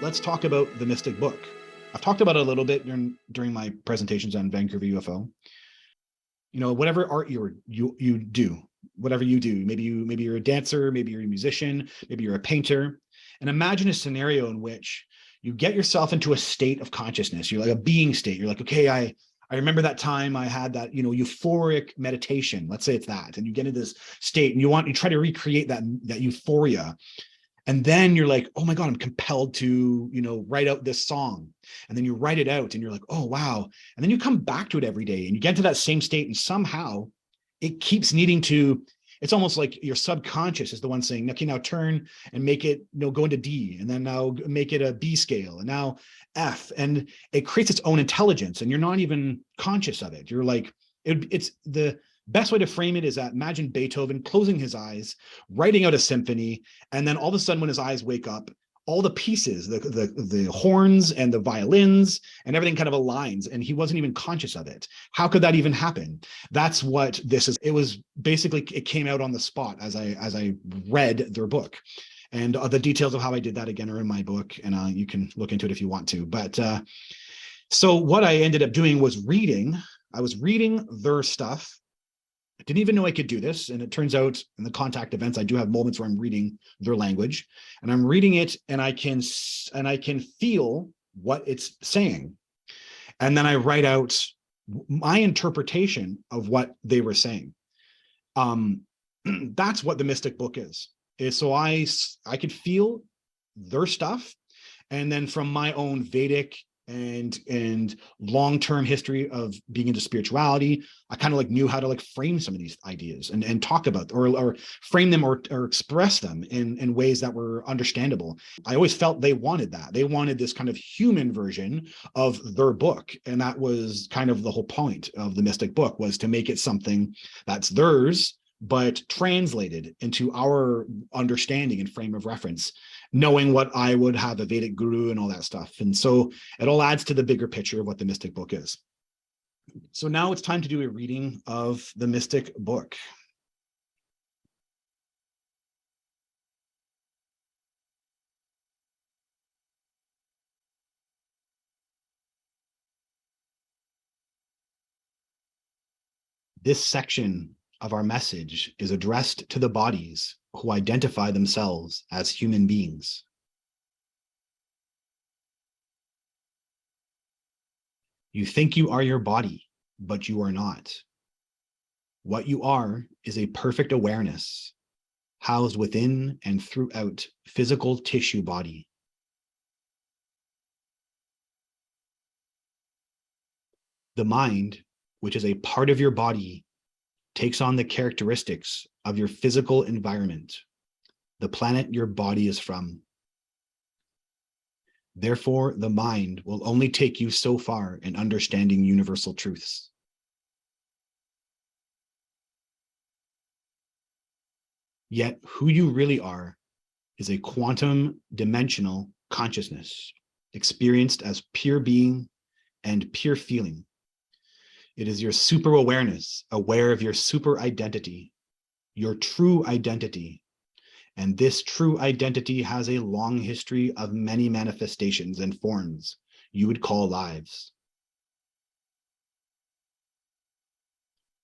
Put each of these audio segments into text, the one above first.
let's talk about the Mystic Book. I've talked about it a little bit during my presentations on Vancouver UFO. You know, whatever art you do, whatever you do, maybe you're a dancer, maybe you're a musician, maybe you're a painter, and imagine a scenario in which you get yourself into a state of consciousness. You're like a being state. You're like, okay, I remember that time I had that, euphoric meditation. Let's say it's that, and you get into this state, and you try to recreate that euphoria. And then you're like, oh my God, I'm compelled to, write out this song. And then you write it out and you're like, oh, wow. And then you come back to it every day and you get to that same state, and somehow it keeps needing to, it's almost like your subconscious is the one saying, okay, now turn and make it, go into D, and then now make it a B scale, and now F. And it creates its own intelligence, and you're not even conscious of it. You're like, it's the best way to frame it is that imagine Beethoven closing his eyes, writing out a symphony, and then all of a sudden when his eyes wake up, all the pieces, the horns and the violins and everything kind of aligns, and he wasn't even conscious of it. How could that even happen? That's what this is. It was basically, it came out on the spot as I read their book. And the details of how I did that, again, are in my book, and you can look into it if you want to. But so what I ended up doing was I was reading their stuff. I didn't even know I could do this. And it turns out in the contact events, I do have moments where I'm reading their language, and I'm reading it, and I can feel what it's saying. And then I write out my interpretation of what they were saying. That's what the Mystic Book is so I could feel their stuff. And then from my own Vedic and long-term history of being into spirituality, I kind of like knew how to like frame some of these ideas and talk about or frame them or express them in ways that were understandable. I always felt they wanted that. They wanted this kind of human version of their book. And that was kind of the whole point of the Mystic Book, was to make it something that's theirs, but translated into our understanding and frame of reference, knowing what I would have a Vedic guru and all that stuff. And so it all adds to the bigger picture of what the Mystic Book is. So now it's time to do a reading of the Mystic Book. This section of our message is addressed to the bodies who identify themselves as human beings. You think you are your body, but you are not. What you are is a perfect awareness, housed within and throughout physical tissue body. The mind, which is a part of your body, takes on the characteristics of your physical environment, the planet your body is from. Therefore, the mind will only take you so far in understanding universal truths. Yet, who you really are is a quantum dimensional consciousness, experienced as pure being and pure feeling. It is your super awareness, aware of your super identity, your true identity. And this true identity has a long history of many manifestations and forms you would call lives.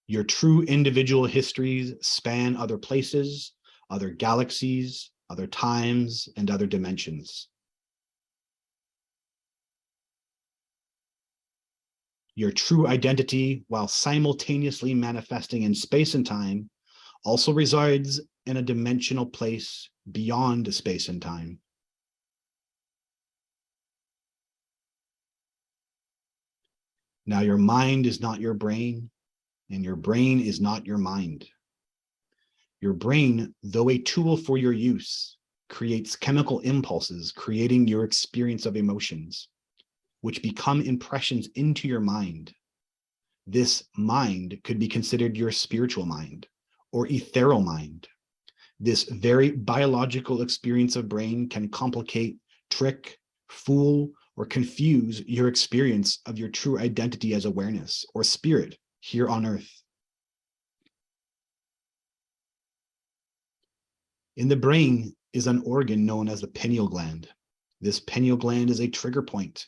Your true individual histories span other places, other galaxies, other times, and other dimensions. Your true identity, while simultaneously manifesting in space and time, also resides in a dimensional place beyond space and time. Now, your mind is not your brain, and your brain is not your mind. Your brain, though a tool for your use, creates chemical impulses, creating your experience of emotions, which become impressions into your mind. This mind could be considered your spiritual mind or ethereal mind. This very biological experience of brain can complicate, trick, fool, or confuse your experience of your true identity as awareness or spirit here on earth. In the brain is an organ known as the pineal gland. This pineal gland is a trigger point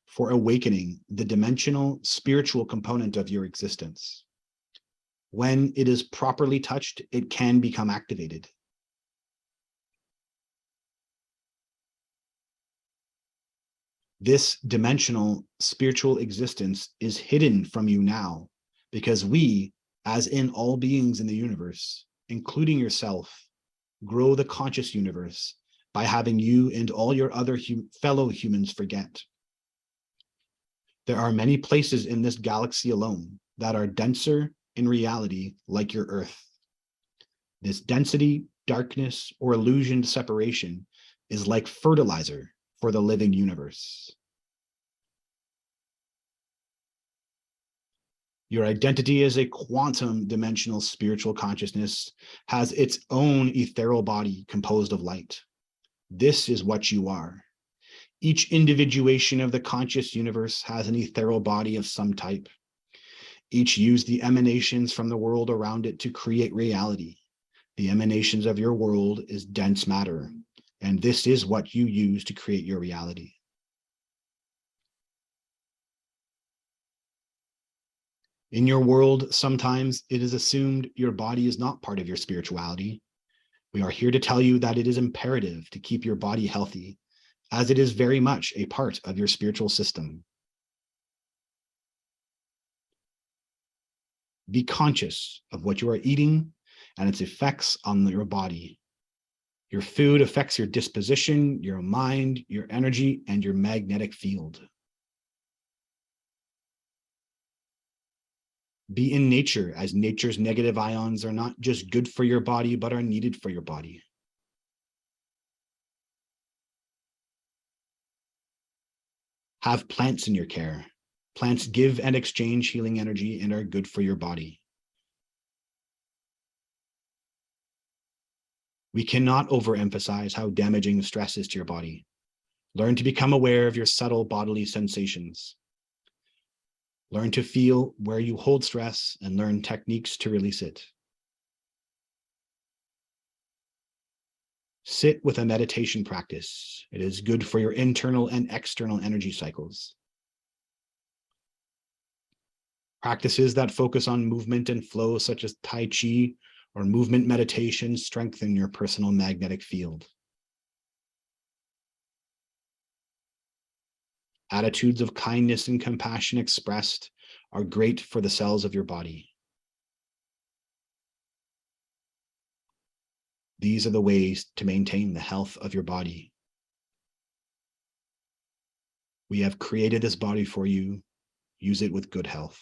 for awakening the dimensional spiritual component of your existence. When it is properly touched, it can become activated. This dimensional spiritual existence is hidden from you now because we, as in all beings in the universe, including yourself, grow the conscious universe by having you and all your other fellow humans forget. There are many places in this galaxy alone that are denser in reality, like your Earth. This density, darkness, or illusioned separation is like fertilizer for the living universe. Your identity as a quantum dimensional spiritual consciousness has its own ethereal body composed of light. This is what you are. Each individuation of the conscious universe has an ethereal body of some type. Each used the emanations from the world around it to create reality. The emanations of your world is dense matter, and this is what you use to create your reality. In your world, sometimes it is assumed your body is not part of your spirituality. We are here to tell you that it is imperative to keep your body healthy, as it is very much a part of your spiritual system. Be conscious of what you are eating and its effects on your body. Your food affects your disposition, your mind, your energy, and your magnetic field. Be in nature, as nature's negative ions are not just good for your body, but are needed for your body. Have plants in your care. Plants give and exchange healing energy and are good for your body. We cannot overemphasize how damaging stress is to your body. Learn to become aware of your subtle bodily sensations. Learn to feel where you hold stress and learn techniques to release it. Sit with a meditation practice. It is good for your internal and external energy cycles. Practices that focus on movement and flow, such as Tai Chi or movement meditation, strengthen your personal magnetic field. Attitudes of kindness and compassion expressed are great for the cells of your body. These are the ways to maintain the health of your body. We have created this body for you. Use it with good health.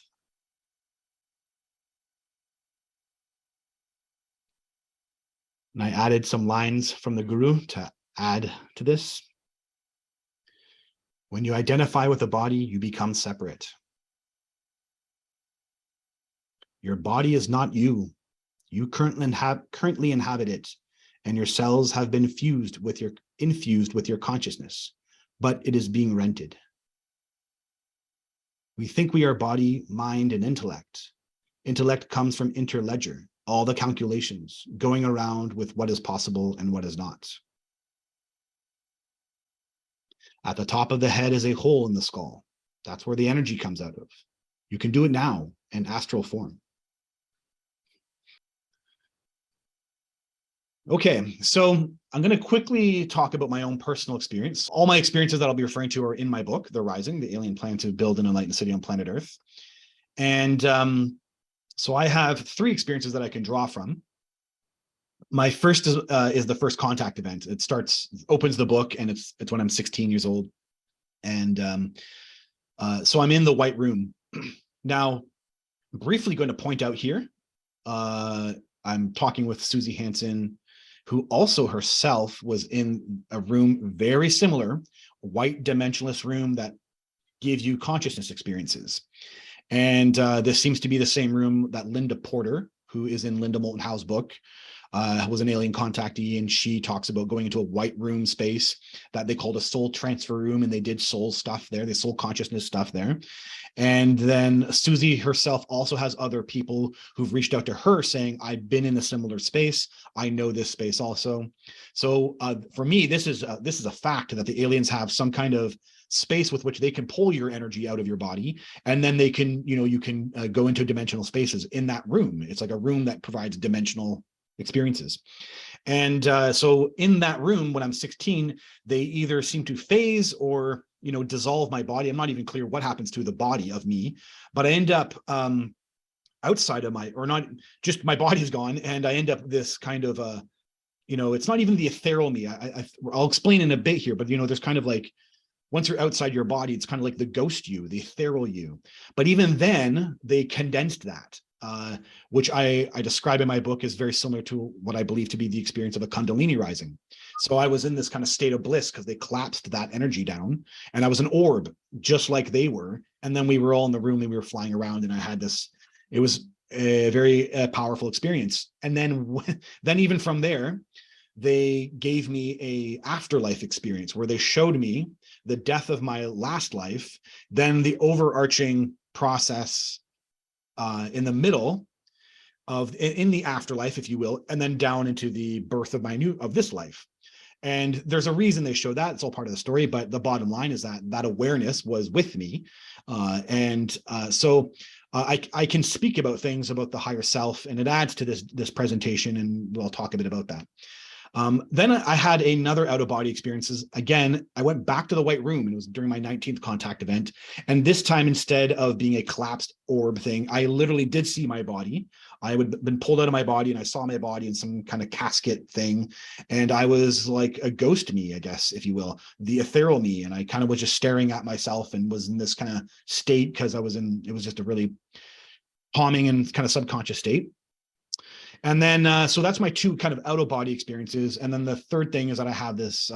And I added some lines from the Guru to add to this. When you identify with the body, you become separate. Your body is not you. You currently inhabit it, and your cells have been infused with your consciousness, but it is being rented. We think we are body, mind, and intellect. Intellect comes from interledger, all the calculations, going around with what is possible and what is not. At the top of the head is a hole in the skull. That's where the energy comes out of. You can do it now in astral form. Okay, so I'm going to quickly talk about my own personal experience. All my experiences that I'll be referring to are in my book, The Rising, the Alien Plan to Build an Enlightened City on Planet Earth. And so I have 3 experiences that I can draw from. My first is the first contact event. It opens the book, and it's when I'm 16 years old. And so I'm in the White Room. Now, I'm briefly going to point out here, I'm talking with Susie Hansen, who also herself was in a room very similar, white dimensionless room that gives you consciousness experiences. And this seems to be the same room that Linda Porter, who is in Linda Moulton Howe's book, was an alien contactee, and she talks about going into a white room space that they called a soul transfer room, and they did soul stuff there, the soul consciousness stuff there. And then Susie herself also has other people who've reached out to her saying, I've been in a similar space. I know this space also. So for me, this is a fact that the aliens have some kind of space with which they can pull your energy out of your body, and then they can, you can go into dimensional spaces in that room. It's like a room that provides dimensional experiences. And so in that room, when I'm 16, they either seem to phase or dissolve my body. I'm not even clear what happens to the body of me, but I end up outside of or not just my body is gone, and I end up this kind of it's not even the ethereal me. I'll explain in a bit here, but there's kind of like, once you're outside your body, it's kind of like the ghost you, the ethereal you. But even then, they condensed that, which I describe in my book as very similar to what I believe to be the experience of a Kundalini rising. So I was in this kind of state of bliss because they collapsed that energy down, and I was an orb, just like they were. And then we were all in the room and we were flying around, and I had this, it was a very powerful experience. And then even from there, they gave me a afterlife experience where they showed me the death of my last life, then the overarching process in the middle in the afterlife, if you will, and then down into the birth of this life. And there's a reason they show that. It's all part of the story, but the bottom line is that awareness was with me. So I can speak about things about the higher self, and it adds to this presentation, and we'll talk a bit about that. Then I had another out-of-body experiences. Again, I went back to the white room, and it was during my 19th contact event. And this time, instead of being a collapsed orb thing, I literally did see my body. I had been pulled out of my body, and I saw my body in some kind of casket thing. And I was like a ghost me, I guess, if you will, the ethereal me. And I kind of was just staring at myself and was in this kind of state because it was just a really calming and kind of subconscious state. And then, so that's my two kind of out-of-body experiences. And then the third thing is that I have this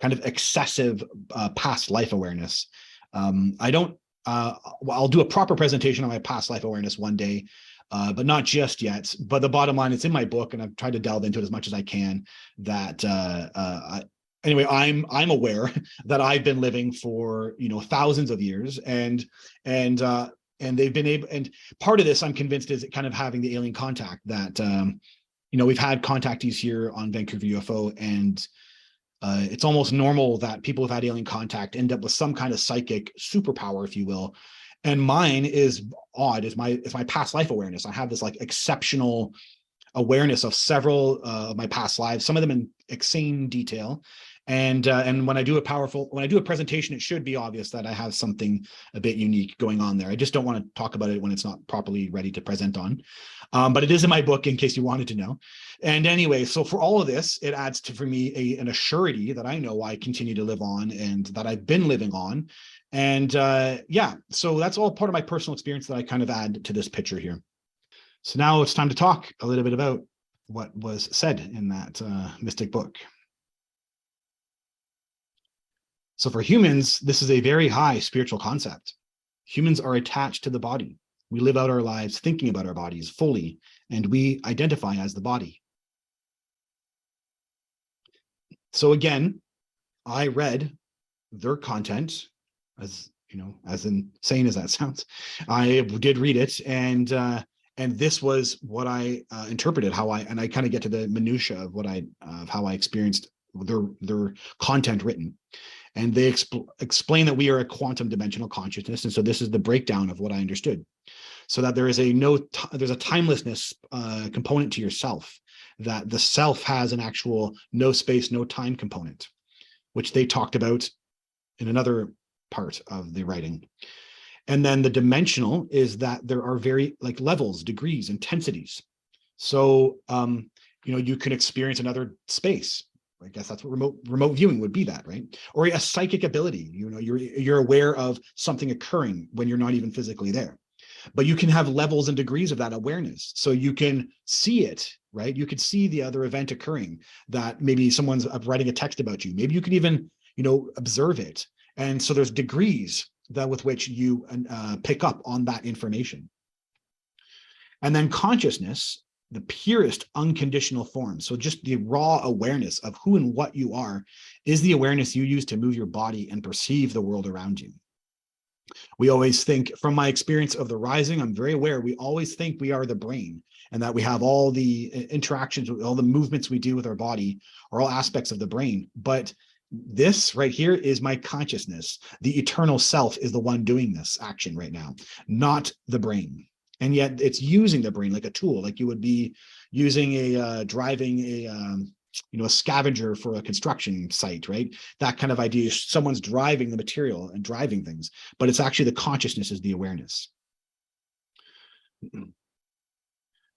kind of excessive past life awareness. I'll do a proper presentation on my past life awareness one day, but not just yet. But the bottom line, it's in my book, and I've tried to delve into it as much as I can. That anyway, I'm aware that I've been living for thousands of years, and they've been able, and part of this I'm convinced is kind of having the alien contact that we've had contactees here on Vancouver UFO, and it's almost normal that people who've had alien contact end up with some kind of psychic superpower, if you will. And mine is odd. It's my past life awareness. I have this like exceptional awareness of several of my past lives, some of them in insane detail. And when I do a presentation, it should be obvious that I have something a bit unique going on there. I just don't want to talk about it when it's not properly ready to present on. But it is in my book in case you wanted to know. And anyway, so for all of this, it adds to, for me, an assurity that I know I continue to live on and that I've been living on. And yeah, so that's all part of my personal experience that I kind of add to this picture here. So now it's time to talk a little bit about what was said in that mystic book. So for humans, this is a very high spiritual concept. Humans are attached to the body. We live out our lives thinking about our bodies fully, and we identify as the body. So again, I read their content, as insane as that sounds. I did read it, and this was what I interpreted, and I kind of get to the minutia of how I experienced their content written. And they explain that we are a quantum dimensional consciousness. And so this is the breakdown of what I understood. So that there is there's a timelessness component to yourself, that the self has an actual no space, no time component, which they talked about in another part of the writing. And then the dimensional is that there are very like levels, degrees, intensities. So, you can experience another space. I guess that's what remote viewing would be, that, right? Or a psychic ability. You're aware of something occurring when you're not even physically there. But you can have levels and degrees of that awareness. So you can see it, right? You could see the other event occurring, that maybe someone's writing a text about you. Maybe you can even, observe it. And so there's degrees with which you pick up on that information. And then consciousness, the purest unconditional form. So just the raw awareness of who and what you are is the awareness you use to move your body and perceive the world around you. We always think, from my experience of the rising, I'm very aware, we always think we are the brain and that we have all the interactions, all the movements we do with our body are all aspects of the brain. But this right here is my consciousness. The eternal self is the one doing this action right now, not the brain. And yet it's using the brain like a tool, like you would be using driving a scavenger for a construction site, right? That kind of idea. Someone's driving the material and driving things, but it's actually the consciousness is the awareness.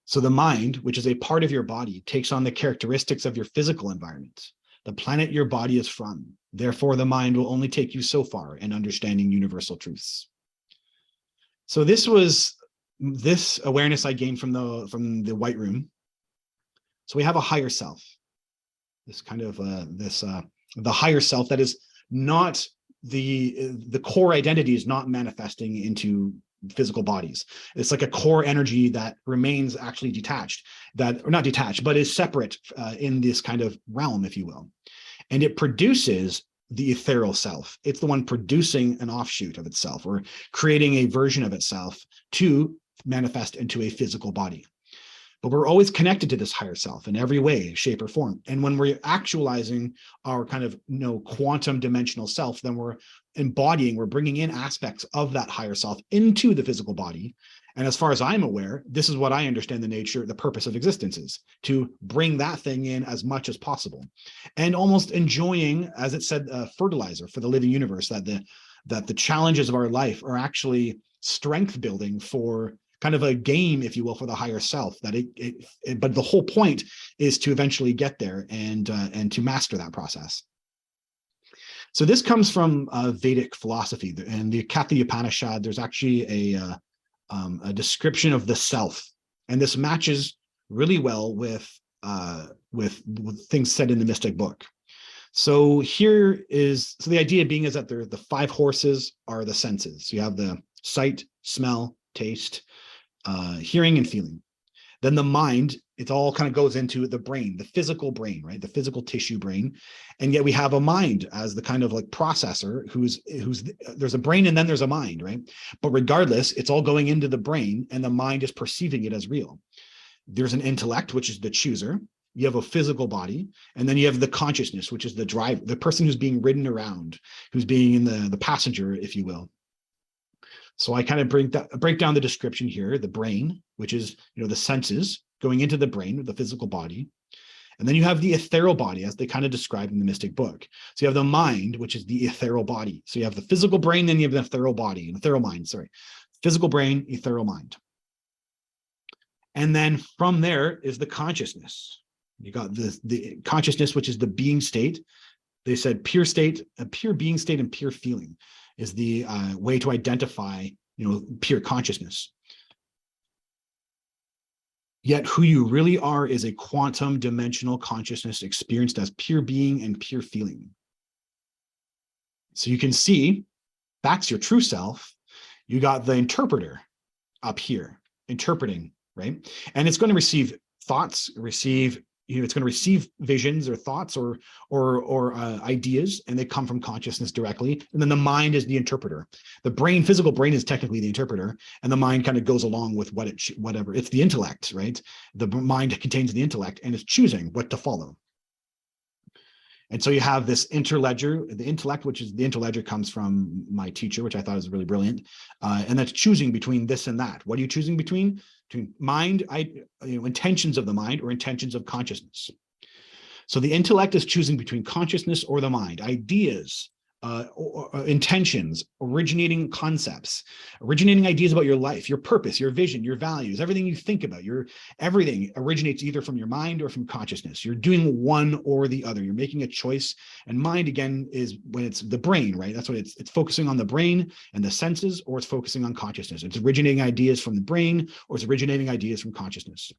So the mind, which is a part of your body, takes on the characteristics of your physical environment, the planet your body is from. Therefore, the mind will only take you so far in understanding universal truths. So this awareness I gained from the White Room. So we have a higher self. This kind of the higher self that is not the core identity is not manifesting into physical bodies. It's like a core energy that remains actually detached, or not detached, but is separate in this kind of realm, if you will. And it produces the ethereal self. It's the one producing an offshoot of itself or creating a version of itself to manifest into a physical body. But we're always connected to this higher self in every way, shape, or form. And when we're actualizing our kind of quantum dimensional self, then we're bringing in aspects of that higher self into the physical body. And as far as I'm aware, this is what I understand the purpose of existence is, to bring that thing in as much as possible. And almost enjoying, as it said, fertilizer for the living universe, that the challenges of our life are actually strength building for kind of a game, if you will, for the higher self. But the whole point is to eventually get there and to master that process. So this comes from Vedic philosophy. In the Katha Upanishad, there's actually a description of the self, and this matches really well with things said in the Mystic Book. So the idea being is that the five horses are the senses. So you have the sight, smell, taste, hearing, and feeling. Then the mind, it all kind of goes into the brain, the physical brain, right? The physical tissue brain. And yet we have a mind as the kind of like processor who's there's a brain and then there's a mind, right? But regardless, it's all going into the brain and the mind is perceiving it as real. There's an intellect, which is the chooser. You have a physical body, and then you have the consciousness, which is the driver, the person who's being ridden around, who's being in the passenger, if you will. So I kind of break down the description here, the brain, which is, the senses going into the brain, the physical body. And then you have the ethereal body, as they kind of describe in the Mystic Book. So you have the mind, which is the ethereal body. So you have the physical brain, then you have the ethereal body, ethereal mind, sorry. Physical brain, ethereal mind. And then from there is the consciousness. You got the consciousness, which is the being state. They said pure state, a pure being state, and pure feeling is the way to identify, pure consciousness. Yet who you really are is a quantum dimensional consciousness experienced as pure being and pure feeling. So you can see that's your true self. You got the interpreter up here, interpreting, right? And it's going to receive thoughts, it's going to receive visions or thoughts or ideas, and they come from consciousness directly. And then the mind is the interpreter. The brain, physical brain, is technically the interpreter, and the mind kind of goes along with whatever. It's the intellect, right? The mind contains the intellect, and it's choosing what to follow. And so you have this interledger, the intellect, which is the interledger comes from my teacher, which I thought was really brilliant. And that's choosing between this and that. What are you choosing between? Between mind, intentions of the mind or intentions of consciousness. So the intellect is choosing between consciousness or the mind, ideas, intentions, originating concepts, originating ideas about your life, your purpose, your vision, your values, everything you think about, everything originates either from your mind or from consciousness. You're doing one or the other. You're making a choice. And mind, again, is when it's the brain, right? That's what it's focusing on the brain and the senses, or it's focusing on consciousness. It's originating ideas from the brain, or it's originating ideas from consciousness.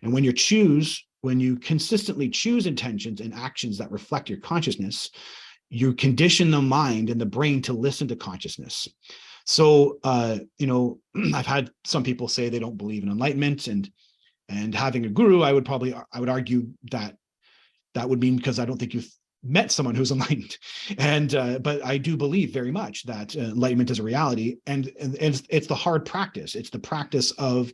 And when you consistently choose intentions and actions that reflect your consciousness, you condition the mind and the brain to listen to consciousness. So, I've had some people say they don't believe in enlightenment, and And having a guru, I would argue that that would mean because I don't think you've met someone who's enlightened. And but I do believe very much that enlightenment is a reality, and it's the hard practice. It's the practice of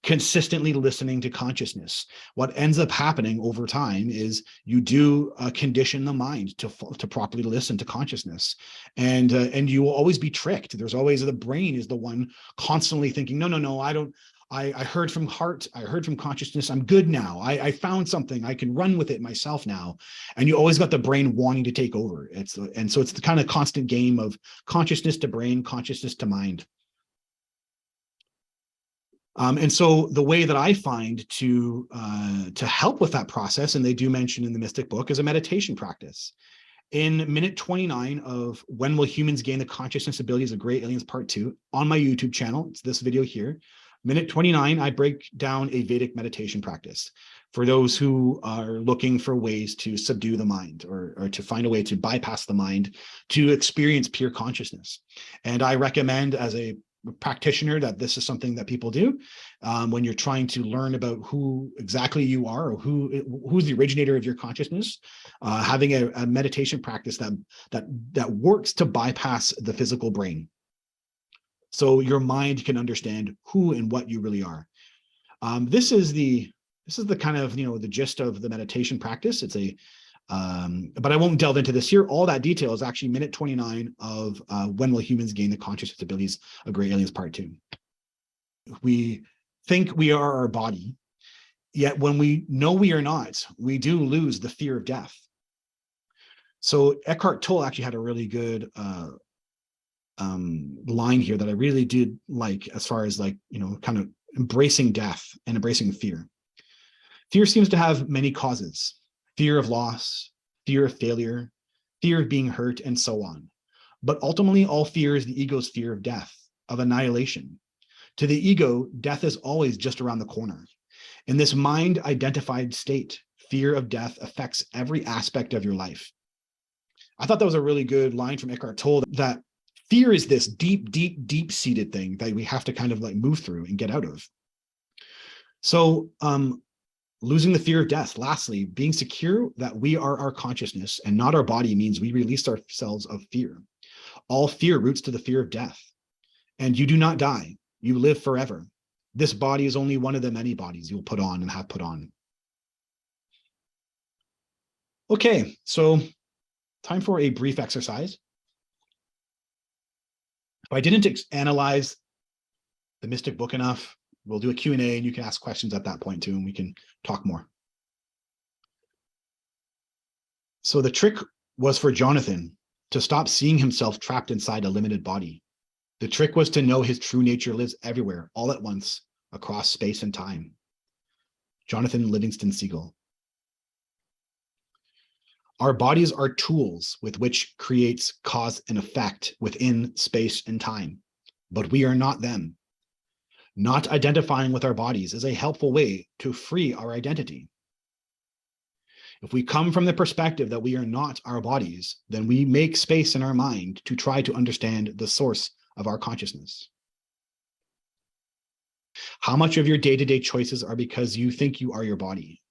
consistently listening to consciousness. What ends up happening over time is you do condition the mind to properly listen to consciousness, and you will always be tricked. There's always, the brain is the one constantly thinking, no, I don't. I heard from heart. I heard from consciousness. I'm good now. I found something. I can run with it myself now. And you always got the brain wanting to take over. And so it's the kind of constant game of consciousness to brain, consciousness to mind. And so the way that I find to help with that process, and they do mention in the Mystic Book, is a meditation practice. In minute 29 of When Will Humans Gain the Consciousness Abilities of Great Aliens Part 2 on my YouTube channel, it's this video here, minute 29, I break down a Vedic meditation practice for those who are looking for ways to subdue the mind, or to find a way to bypass the mind to experience pure consciousness. And I recommend, as a practitioner, that this is something that people do when you're trying to learn about who exactly you are, or who's the originator of your consciousness. Having a meditation practice that works to bypass the physical brain, so your mind can understand who and what you really are. This is the kind of, the gist of the meditation practice. It's but I won't delve into this here. All that detail is actually minute 29 of When Will Humans Gain the Consciousness Abilities of Great Aliens Part 2. We think we are our body, yet when we know we are not, we do lose the fear of death. So Eckhart Tolle actually had a really good line here that I really did like, as far as kind of embracing death and embracing fear. Fear seems to have many causes: fear of loss, fear of failure, fear of being hurt, and so on. But ultimately, all fear is the ego's fear of death, of annihilation. To the ego, death is always just around the corner. In this mind-identified state, fear of death affects every aspect of your life. I thought that was a really good line from Eckhart Tolle, that fear is this deep-seated thing that we have to kind of move through and get out of. So, losing the fear of death. Lastly, being secure that we are our consciousness and not our body means we release ourselves of fear. All fear roots to the fear of death. And you do not die. You live forever. This body is only one of the many bodies you'll put on and have put on. Okay, so time for a brief exercise. If I didn't analyze the Mystic Book enough, we'll do a Q&A, and you can ask questions at that point too, and we can talk more. So the trick was for Jonathan to stop seeing himself trapped inside a limited body. The trick was to know his true nature lives everywhere, all at once, across space and time. Jonathan Livingston Seagull. Our bodies are tools with which creates cause and effect within space and time, but we are not them. Not identifying with our bodies is a helpful way to free our identity. If we come from the perspective that we are not our bodies, then we make space in our mind to try to understand the source of our consciousness. How much of your day-to-day choices are because you think you are your body?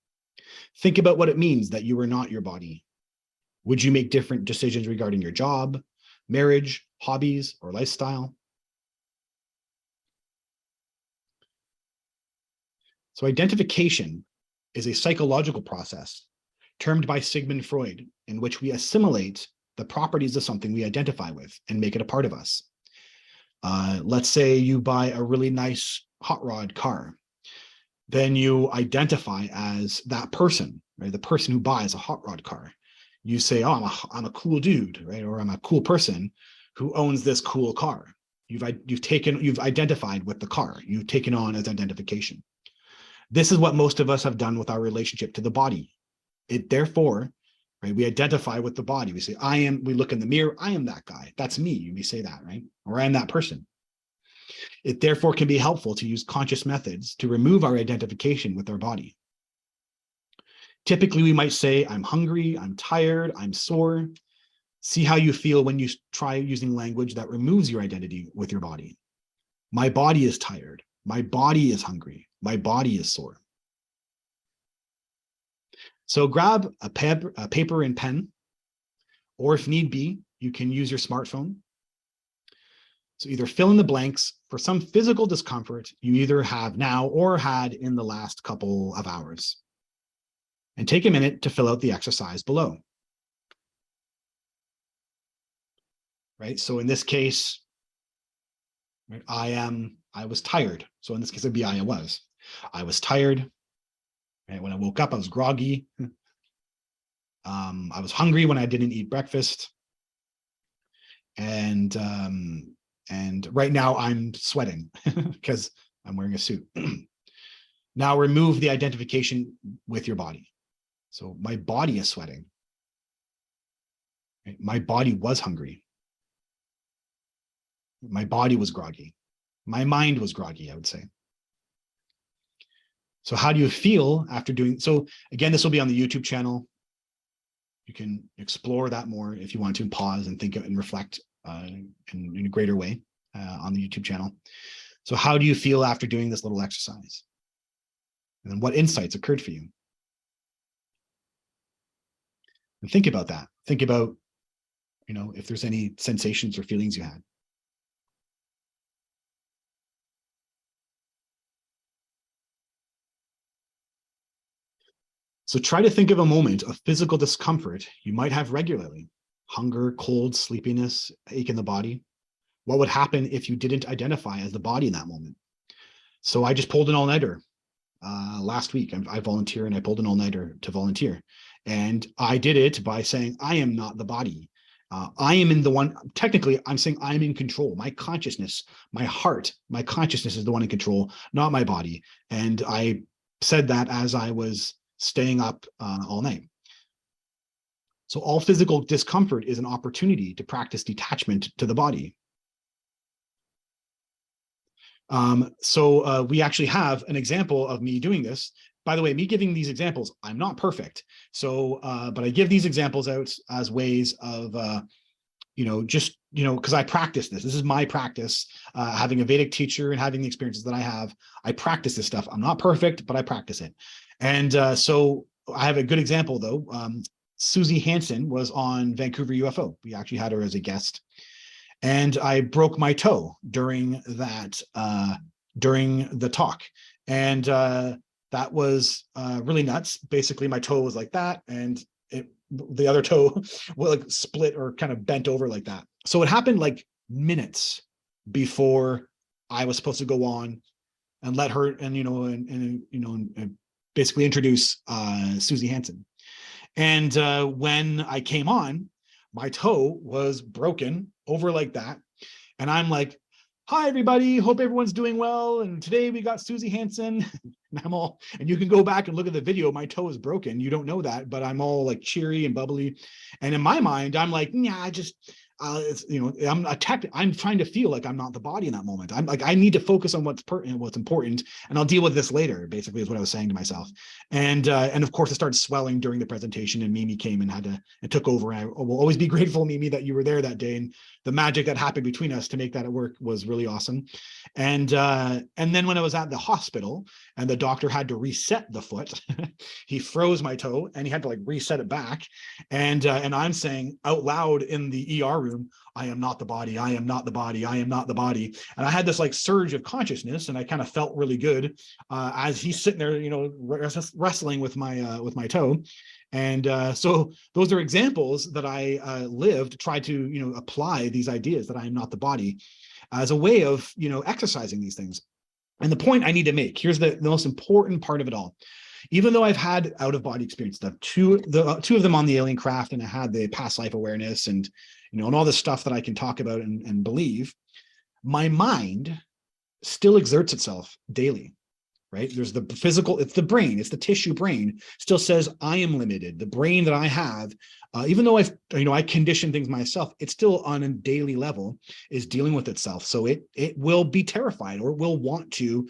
Think about what it means that you are not your body. Would you make different decisions regarding your job, marriage, hobbies, or lifestyle? So identification is a psychological process termed by Sigmund Freud, in which we assimilate the properties of something we identify with and make it a part of us. Let's say you buy a really nice hot rod car. Then you identify as that person, right? The person who buys a hot rod car. You say, oh, I'm a cool dude, right? Or I'm a cool person who owns this cool car. You've identified with the car. You've taken on as identification. This is what most of us have done with our relationship to the body. It therefore, right, we identify with the body. We say, we look in the mirror, I am that guy. That's me. We say that, right? Or I am that person. It therefore can be helpful to use conscious methods to remove our identification with our body. Typically, we might say, I'm hungry, I'm tired, I'm sore. See how you feel when you try using language that removes your identity with your body. My body is tired. My body is hungry. My body is sore. So grab a paper and pen, or if need be, you can use your smartphone. So either fill in the blanks for some physical discomfort you either have now or had in the last couple of hours. And take a minute to fill out the exercise below. Right, so in this case, right, I was tired. So in this case, it'd be I was tired. Right? When I woke up, I was groggy. I was hungry when I didn't eat breakfast. And right now I'm sweating because I'm wearing a suit. Now remove the identification with your body. So my body is sweating. Right? My body was hungry. My body was groggy. My mind was groggy, I would say. So how do you feel after doing, so again, this will be on the YouTube channel. You can explore that more if you want to, pause and think and reflect in a greater way on the YouTube channel. So how do you feel after doing this little exercise? And then what insights occurred for you? And think about that. Think about, if there's any sensations or feelings you had. So try to think of a moment of physical discomfort you might have regularly. Hunger, cold, sleepiness, ache in the body. What would happen if you didn't identify as the body in that moment? So I just pulled an all-nighter last week. I volunteer and I pulled an all-nighter to volunteer. And I did it by saying, I am not the body. I am in the one, technically, I'm saying I'm in control. My consciousness, my heart, my consciousness is the one in control, not my body. And I said that as I was staying up all night. So all physical discomfort is an opportunity to practice detachment to the body. So we actually have an example of me doing this. By the way, me giving these examples, I'm not perfect. So, but I give these examples out as ways of, because I practice this. This is my practice. Having a Vedic teacher and having the experiences that I have, I practice this stuff. I'm not perfect, but I practice it. And so I have a good example though. Susie Hansen was on Vancouver UFO. We actually had her as a guest. And I broke my toe during that, during the talk. And that was really nuts. Basically, my toe was like that, and the other toe was like split or kind of bent over like that. So it happened like minutes before I was supposed to go on and let her, and basically introduce Susie Hansen. And when I came on, my toe was broken over like that. And I'm like, hi, everybody. Hope everyone's doing well. And today we got Susie Hansen. And you can go back and look at the video. My toe is broken. You don't know that, but I'm all like cheery and bubbly. And in my mind, I'm like, yeah, I'm trying to feel like I'm not the body in that moment. I'm like, I need to focus on what's important, and I'll deal with this later, basically is what I was saying to myself. And of course it started swelling during the presentation, and Mimi came and took over. And I will always be grateful, Mimi, that you were there that day, and the magic that happened between us to make that work was really awesome. And then when I was at the hospital and the doctor had to reset the foot, he froze my toe and he had to like reset it back. And I'm saying out loud in the ER room, I am not the body. I am not the body. I am not the body. And I had this like surge of consciousness, and I kind of felt really good as he's sitting there, wrestling with my toe. And so those are examples that I lived, try to, apply these ideas that I am not the body as a way of, exercising these things. And the point I need to make, here's the most important part of it all. Even though I've had out-of-body experience stuff, two of them on the alien craft, and I had the past life awareness and, and all this stuff that I can talk about and believe, my mind still exerts itself daily, right? There's the physical, it's the brain, it's the tissue brain, still says I am limited. The brain that I have, even though I condition things myself, it's still on a daily level is dealing with itself. So it will be terrified, or will want to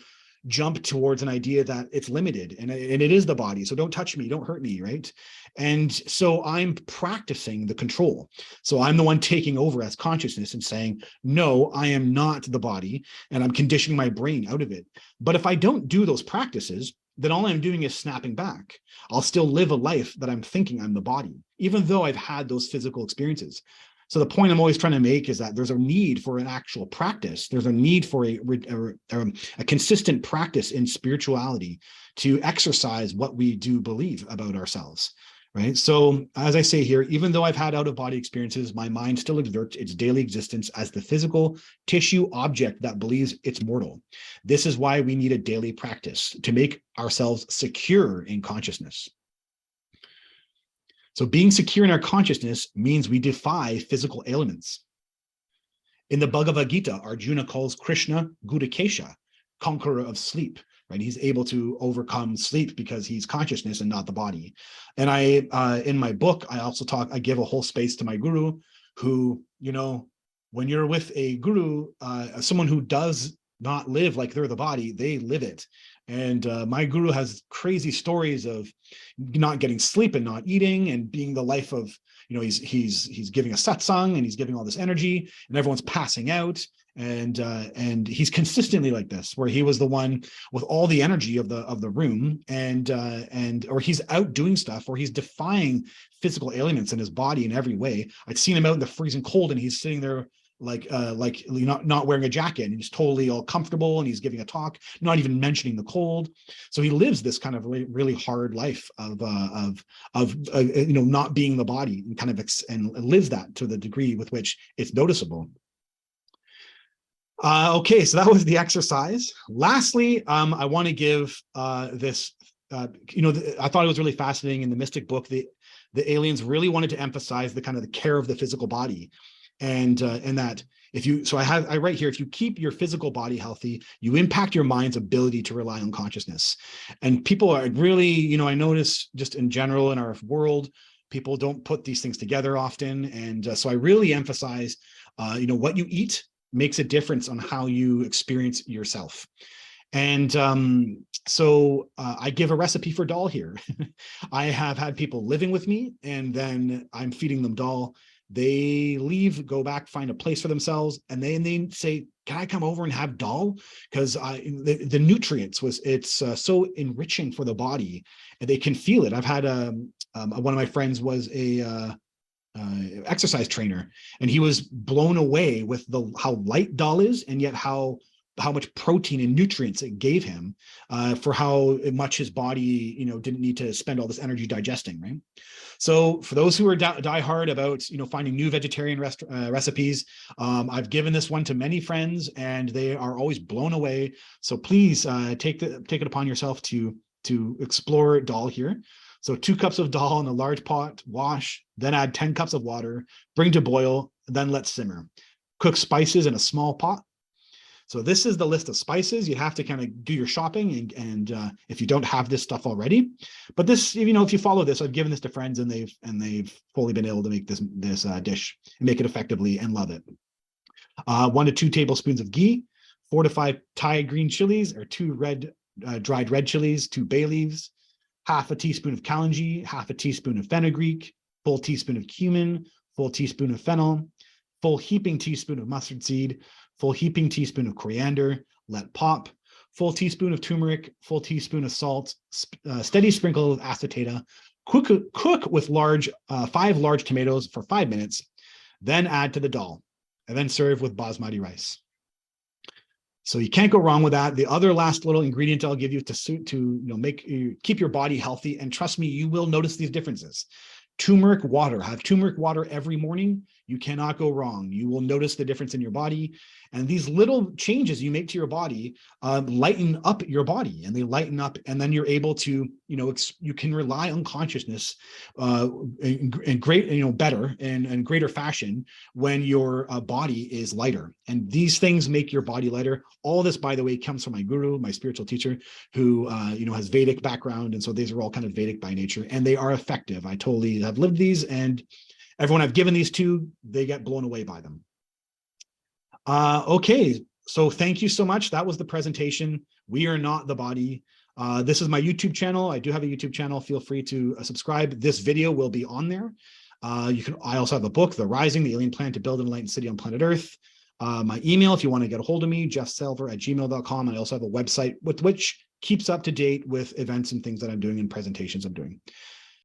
jump towards an idea that it's limited, and it is the body. So don't touch me, don't hurt me, right? And so I'm practicing the control. So I'm the one taking over as consciousness and saying, no, I am not the body, and I'm conditioning my brain out of it. But if I don't do those practices, then all I'm doing is snapping back. I'll still live a life that I'm thinking I'm the body, even though I've had those physical experiences. So the point I'm always trying to make is that there's a need for an actual practice. There's a need for a consistent practice in spirituality to exercise what we do believe about ourselves, right? So as I say here, even though I've had out-of-body experiences, my mind still exerts its daily existence as the physical tissue object that believes it's mortal. This is why we need a daily practice to make ourselves secure in consciousness. So being secure in our consciousness means we defy physical ailments. In the Bhagavad Gita, Arjuna calls Krishna Gudakesha, conqueror of sleep, right? He's able to overcome sleep because he's consciousness and not the body. And in my book, I give a whole space to my guru who, when you're with a guru, someone who does not live like they're the body, they live it. And my guru has crazy stories of not getting sleep and not eating and being the life of, he's giving a satsang and he's giving all this energy and everyone's passing out. And he's consistently like this, where he was the one with all the energy of the room, or he's out doing stuff, or he's defying physical ailments in his body in every way. I'd seen him out in the freezing cold, and he's sitting there like not wearing a jacket, and he's totally all comfortable, and he's giving a talk, not even mentioning the cold. So he lives this kind of really hard life of not being the body, and and lives that to the degree with which it's noticeable. Okay, so that was the exercise. Lastly, I want to give this. I thought it was really fascinating in the Mystic book. The aliens really wanted to emphasize the kind of the care of the physical body, and that I write here, if you keep your physical body healthy, you impact your mind's ability to rely on consciousness. And people are really, I notice just in general in our world, people don't put these things together often, and so I really emphasize, what you eat makes a difference on how you experience yourself. And so I give a recipe for dal here. I have had people living with me, and then I'm feeding them dal. They leave, go back, find a place for themselves, and they say, can I come over and have dal? Because the nutrients, it's so enriching for the body, and they can feel it. I've had one of my friends was a exercise trainer, and he was blown away with how light dal is, and yet how much protein and nutrients it gave him, for how much his body didn't need to spend all this energy digesting, right? So for those who are die hard about finding new vegetarian recipes, I've given this one to many friends, and they are always blown away. So please take it upon yourself to explore dal here. So 2 cups of dal in a large pot, wash, then add 10 cups of water, bring to boil, then let simmer. Cook spices in a small pot. So this is the list of spices. You have to kind of do your shopping, and if you don't have this stuff already. But this, if you follow this, I've given this to friends, and they've fully been able to make this dish and make it effectively and love it. 1 to 2 tablespoons of ghee, 4 to 5 Thai green chilies, or 2 dried red chilies, 2 bay leaves, half a teaspoon of kalonji, half a teaspoon of fenugreek, full teaspoon of cumin, full teaspoon of fennel, full heaping teaspoon of mustard seed, full heaping teaspoon of coriander, let pop, full teaspoon of turmeric, full teaspoon of salt, steady sprinkle of acetata, cook with 5 large tomatoes for 5 minutes, then add to the dal, and then serve with basmati rice. So you can't go wrong with that. The other last little ingredient I'll give you to keep your body healthy, and trust me, you will notice these differences. Turmeric water. Have turmeric water every morning. You cannot go wrong. You will notice the difference in your body. And these little changes you make to your body lighten up your body, and they lighten up, and then you're able to, you can rely on consciousness in great, better and greater fashion when your body is lighter. And these things make your body lighter. All this, by the way, comes from my guru, my spiritual teacher, who has Vedic background, and so these are all kind of Vedic by nature, and they are effective. I totally have lived these, and everyone I've given these to, they get blown away by them. Okay, so thank you so much. That was the presentation. We are not the body. This is my YouTube channel. I do have a YouTube channel. Feel free to subscribe. This video will be on there. I also have a book, The Rising, The Alien Plan to Build an Enlightened City on Planet Earth. My email, if you want to get a hold of me, jeffselver@gmail.com. I also have a website with which keeps up to date with events and things that I'm doing and presentations I'm doing.